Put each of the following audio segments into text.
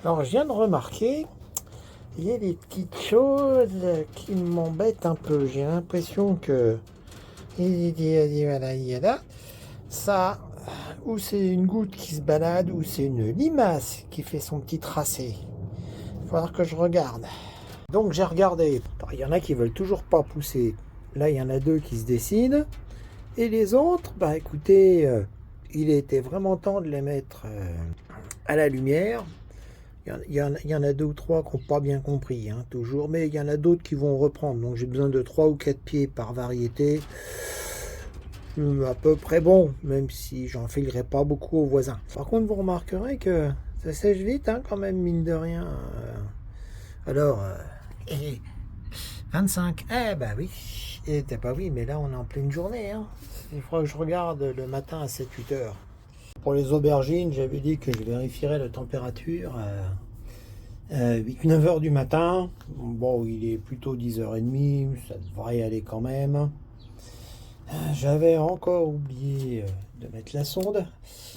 Alors, je viens de remarquer, il y a des petites choses qui m'embêtent un peu. J'ai l'impression que voilà, ça, ou c'est une goutte qui se balade, ou c'est une limace qui fait son petit tracé. Il va falloir que je regarde. Donc, j'ai regardé. Il y en a qui veulent toujours pas pousser. Là, il y en a deux qui se dessinent. Et les autres, bah écoutez, il était vraiment temps de les mettre à la lumière. Il y en a deux ou trois qui n'ont pas bien compris, hein, toujours, mais il y en a d'autres qui vont reprendre. Donc j'ai besoin de 3 ou 4 pieds par variété. À peu près bon, même si j'en filerai pas beaucoup aux voisins. Par contre, vous remarquerez que ça sèche vite, hein, quand même, mine de rien. Alors, 25, bah oui. Et t'as pas oui, mais là on est en pleine journée, hein. Il faudra que je regarde le matin à 7-8 heures. Pour les aubergines, j'avais dit que je vérifierais la température à 8-9 heures du matin. Bon, il est plutôt 10h30, ça devrait aller quand même. J'avais encore oublié de mettre la sonde.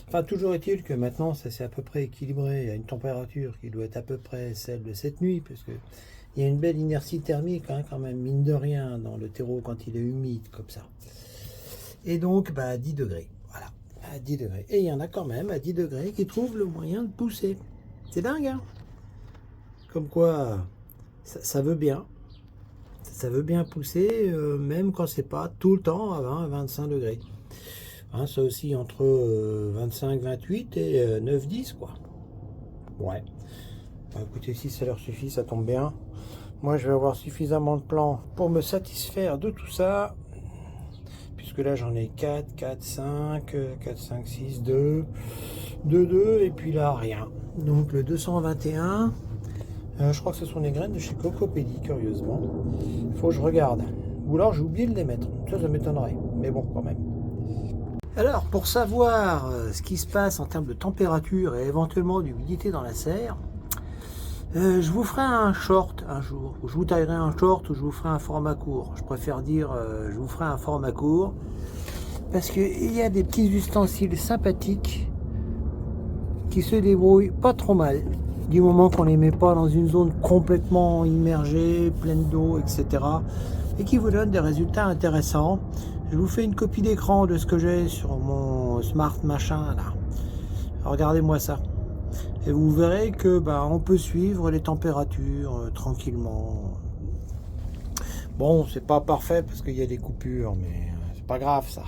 Enfin, toujours est-il que maintenant, ça s'est à peu près équilibré à une température qui doit être à peu près celle de cette nuit, parce que il y a une belle inertie thermique, hein, quand même, mine de rien, dans le terreau quand il est humide, comme ça. Et donc, à 10 degrés. Voilà, à 10 degrés. Et il y en a quand même à 10 degrés qui trouvent le moyen de pousser. C'est dingue, hein? Comme quoi, ça veut bien. Ça veut bien pousser, même quand c'est pas tout le temps à 20-25 degrés. Hein, ça aussi entre 25-28 et 9-10, quoi. Ouais. Écoutez, si ça leur suffit, ça tombe bien. Moi, je vais avoir suffisamment de plants pour me satisfaire de tout ça. Puisque là, j'en ai 4, 4, 5, 4, 5, 6, 2, 2, 2, et puis là, rien. Donc, le 221, je crois que ce sont les graines de chez Cocopédie, curieusement. Il faut que je regarde. Ou alors, j'ai oublié de les mettre. Ça m'étonnerait. Mais bon, quand même. Alors, pour savoir ce qui se passe en termes de température et éventuellement d'humidité dans la serre, je vous ferai un short un jour. Je vous taillerai un short ou je vous ferai un format court. Je préfère dire je vous ferai un format court. Parce qu'il y a des petits ustensiles sympathiques qui se débrouillent pas trop mal. Du moment qu'on ne les met pas dans une zone complètement immergée, pleine d'eau, etc. Et qui vous donnent des résultats intéressants. Je vous fais une copie d'écran de ce que j'ai sur mon smart machin là. Regardez-moi ça. Et vous verrez que on peut suivre les températures tranquillement. Bon, c'est pas parfait parce qu'il y a des coupures, mais c'est pas grave ça.